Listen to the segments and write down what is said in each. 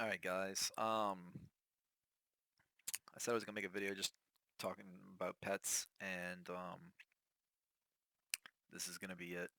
All right, guys. I said I was gonna make a video just talking about pets, and this is gonna be it.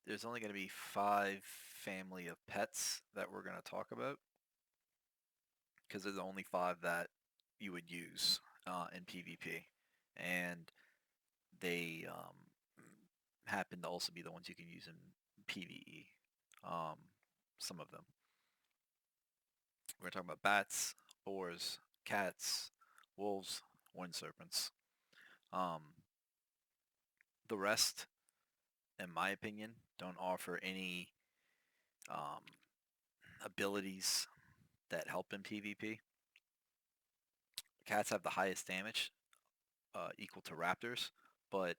There's only gonna be five family of pets that we're gonna talk about because there's only five that you would use in PvP, and they happen to also be the ones you can use in PvE. Um, some of them. We're gonna talk about bats, boars, cats, wolves, wind serpents. Um, the rest in my opinion, don't offer any um, abilities that help in PvP. Cats have the highest damage, equal to raptors, but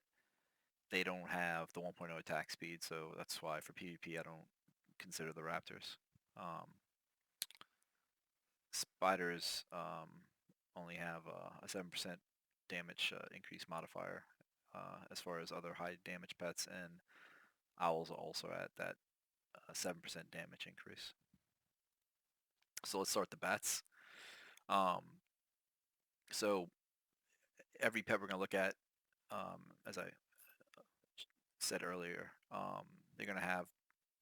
they don't have the 1.0 attack speed, so that's why for PvP I don't consider the raptors. Um, Spiders only have a 7% damage increase modifier as far as other high damage pets, and owls are also at that 7% damage increase. So let's start the bats. Um, so every pet we're going to look at, as I said earlier, they're going to have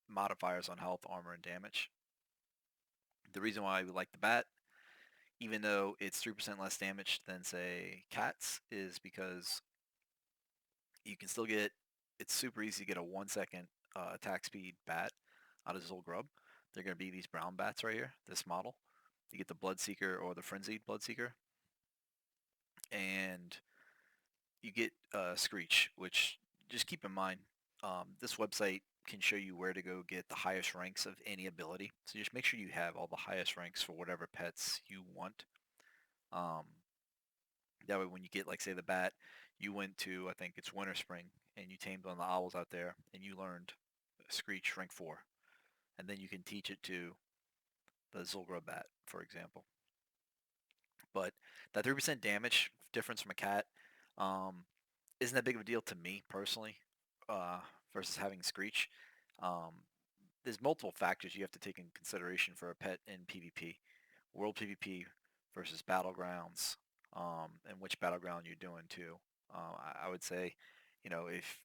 modifiers on health, armor, and damage. The reason why we like the bat, even though it's 3% less damage than, say, cats, is because you can still get, it's super easy to get a 1 second attack speed bat out of this little grub. They're going to be these brown bats right here, this model. You get the Bloodseeker or the Frenzied Bloodseeker, and you get Screech, which just keep in mind, this website can show you where to go get the highest ranks of any ability. So just make sure you have all the highest ranks for whatever pets you want. Um, that way when you get, like, say, the bat, you went to, I think it's Winter Spring, and you tamed one of the owls out there, and you learned Screech rank 4. And then you can teach it to the Zulgrub bat, for example. But that 3% damage difference from a cat, um, isn't that big of a deal to me personally, uh, versus having Screech. Um, there's multiple factors you have to take in consideration for a pet in PvP. World PvP versus battlegrounds, and which battleground you're doing too. I would say, if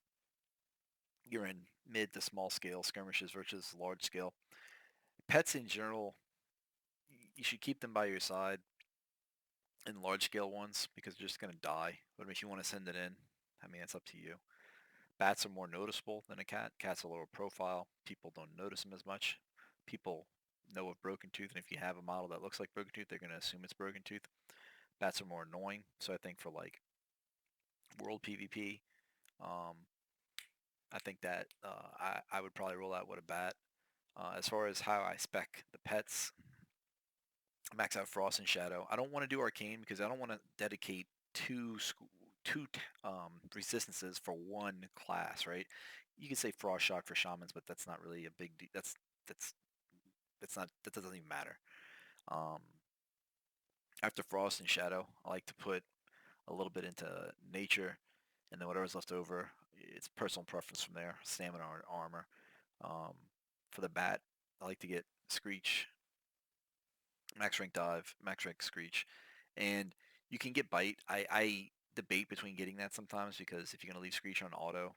you're in mid to small scale skirmishes versus large scale, pets in general, you should keep them by your side in large scale ones because they're just going to die. But if you want to send it in, I mean, it's up to you. Bats are more noticeable than a cat. Cats are lower profile. People don't notice them as much. People know of Broken Tooth, and if you have a model that looks like Broken Tooth, they're going to assume it's Broken Tooth. Bats are more annoying, so I think for like world PvP, um, I think that I would probably roll out with a bat. As far as how I spec the pets, max out Frost and Shadow. I don't want to do Arcane because I don't want to dedicate two resistances for one class, right? You could say Frost Shock for Shamans, but that's not really a big deal. That's that's not that doesn't even matter. Um, After Frost and Shadow, I like to put a little bit into Nature, and then whatever's left over, it's personal preference from there. Stamina or armor. Um, for the Bat, I like to get Screech, Max Rank Dive, Max Rank Screech, and you can get Bite. I debate between getting that sometimes because if you're gonna leave Screech on auto,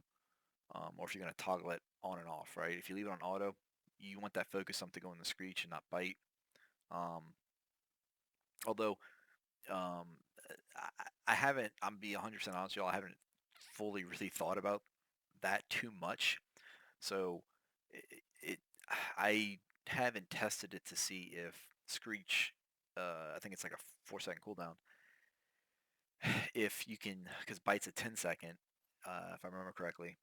or if you're gonna toggle it on and off, right? If you leave it on auto, you want that focus sum to go in the Screech and not Bite. Um, although um, I haven't, I'm be 100% honest with y'all, I haven't fully really thought about that too much. So it I haven't tested it to see if Screech, I think it's like a 4 second cooldown. If you can, because Bite's a 10 second, if I remember correctly,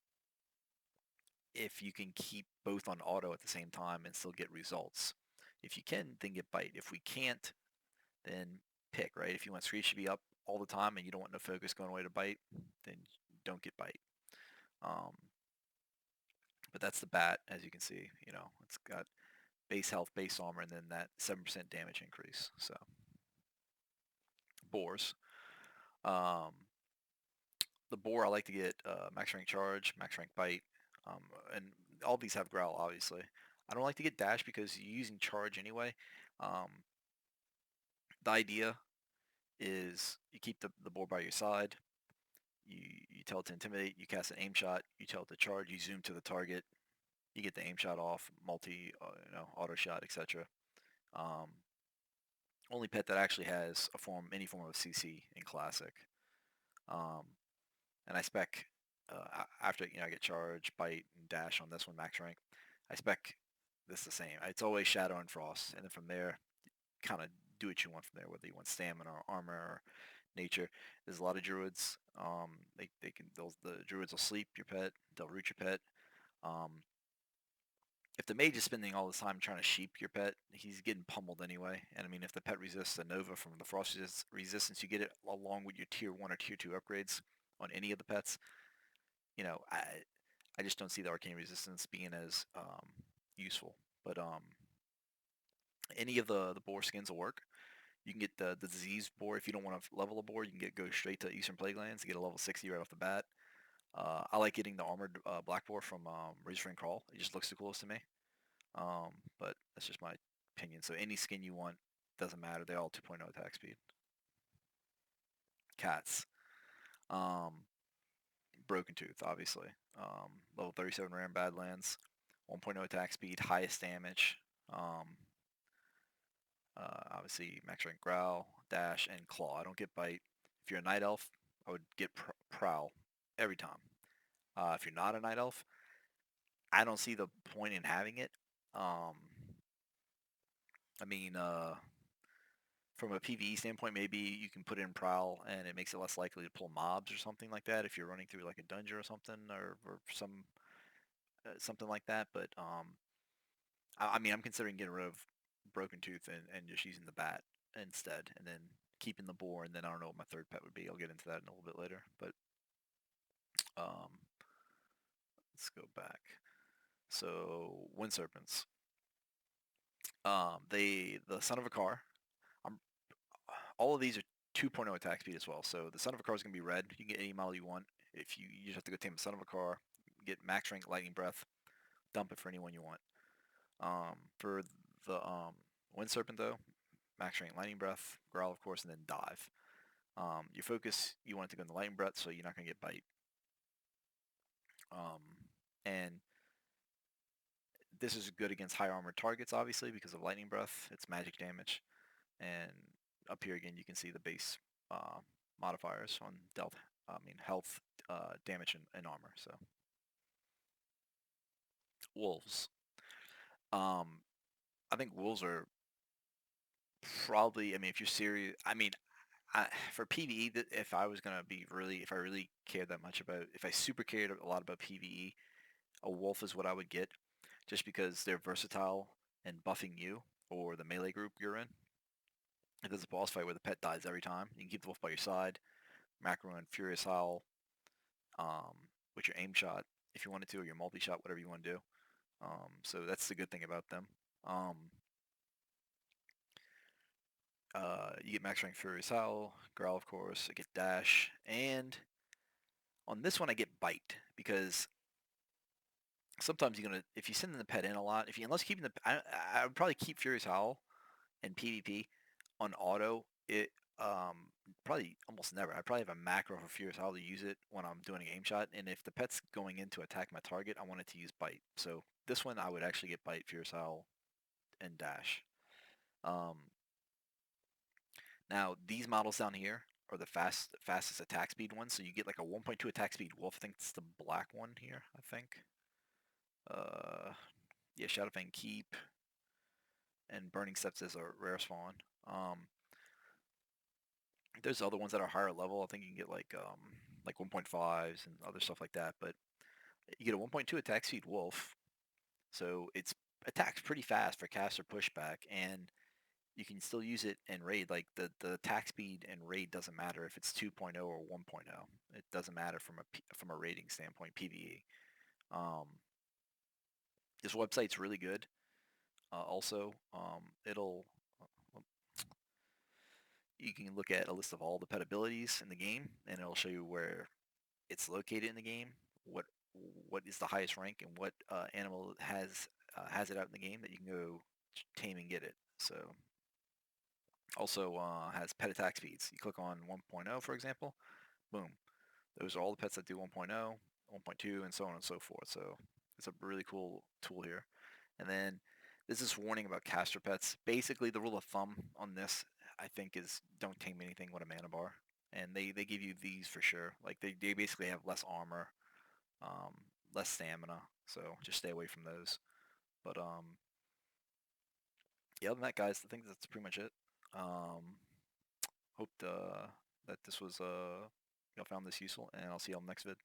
if you can keep both on auto at the same time and still get results. If you can, then get Bite. If we can't, then pick, right? If you want Screech to be up all the time and you don't want no focus going away to Bite, then don't get Bite. Um, but that's the bat, as you can see. It's got base health, base armor, and then that 7% damage increase. So, Boars. Um, the Boar, I like to get max rank charge, max rank bite, and all these have growl, obviously. I don't like to get dash because you're using charge anyway. Um, the idea is you keep the boar by your side. You tell it to intimidate. You cast an aim shot. You tell it to charge. You zoom to the target. You get the aim shot off, auto shot, etc. Um, only pet that actually has any form of CC in Classic. Um, and I spec after I get charge, bite, and dash on this one max rank. I spec this the same. It's always Shadow and Frost, and then from there, kind of do what you want from there, whether you want stamina or armor or nature. There's a lot of druids. The druids will sleep your pet. They'll root your pet. Um, if the mage is spending all this time trying to sheep your pet, he's getting pummeled anyway. And I mean, if the pet resists a Nova from the Frost resistance, you get it along with your tier 1 or tier 2 upgrades on any of the pets. I just don't see the arcane resistance being as useful. But any of the boar skins will work. You can get the disease boar if you don't want to level a boar. You can go straight to Eastern Plaguelands to get a level 60 right off the bat. I like getting the armored black boar from Razorfang Crawl. It just looks the coolest to me. But that's just my opinion. So any skin you want doesn't matter. They're all 2.0 attack speed. Cats. Um, Broken Tooth, obviously. Level 37 rare in Badlands. 1.0 attack speed, highest damage. Obviously, max rank Growl, Dash, and Claw. I don't get Bite. If you're a Night Elf, I would get Prowl every time. If you're not a Night Elf, I don't see the point in having it. Um, I mean, from a PvE standpoint, maybe you can put in Prowl and it makes it less likely to pull mobs or something like that if you're running through like a dungeon or something or something like that. But I mean, I'm considering getting rid of Broken Tooth and just using the bat instead, and then keeping the boar, and then I don't know what my third pet would be. I'll get into that in a little bit later. But um, let's go back. So wind serpents. The son of a car. I'm all of these are 2.0 attack speed as well. So the son of a car is gonna be red. You can get any model you want. If you just have to go tame the son of a car, get max rank lightning breath, dump it for anyone you want. For the wind serpent though, max rank lightning breath, growl of course, and then dive. Your focus, you want it to go in the lightning breath, so you're not gonna get bite. Um, and this is good against high armored targets, obviously, because of lightning breath. It's magic damage. And up here again, you can see the base modifiers on health, damage, and armor. So wolves. Um, I think wolves are probably. I mean, if you're serious, for PVE, if I was gonna if I really cared that much about, if I super cared a lot about PVE, a wolf is what I would get, just because they're versatile and buffing you or the melee group you're in. If there's a boss fight where the pet dies every time, you can keep the wolf by your side, macro and furious howl, um, with your aim shot if you wanted to, or your multi shot, whatever you want to do. So that's the good thing about them. Um, you get max rank furious howl, growl of course, I get dash, and on this one I get bite because sometimes you're gonna if you send the pet in a lot, if you unless keeping I would probably keep furious howl and PvP on auto. It probably almost never. I probably have a macro for Furious Howl to use it when I'm doing a game shot, and if the pet's going in to attack my target, I want it to use Bite. So this one I would actually get Bite, Furious Howl, and Dash. Um, Now these models down here are the fastest attack speed ones. So you get like a 1.2 attack speed Wolf. I think it's the black one here. I think. Yeah, Shadowfang Keep and Burning Steps is a rare spawn. There's other ones that are higher level. I think you can get like 1.5s and other stuff like that. But you get a 1.2 attack speed wolf, so it's attacks pretty fast for caster pushback, and you can still use it in raid. Like the attack speed in raid doesn't matter if it's 2.0 or 1.0. It doesn't matter from a rating standpoint. PVE. Um, this website's really good. Also, it'll you can look at a list of all the pet abilities in the game, and it'll show you where it's located in the game, what is the highest rank, and what animal has has it out in the game that you can go tame and get it. So also has pet attack speeds. You click on 1.0, for example, boom. Those are all the pets that do 1.0, 1.2, and so on and so forth. So it's a really cool tool here. And then there's this warning about caster pets. Basically, the rule of thumb on this, I think, is don't tame anything with a mana bar. And they give you these for sure. Like they basically have less armor, um, less stamina. So just stay away from those. But yeah, other than that, guys, I think that's pretty much it. Hope that this was y'all found this useful, and I'll see y'all next vid.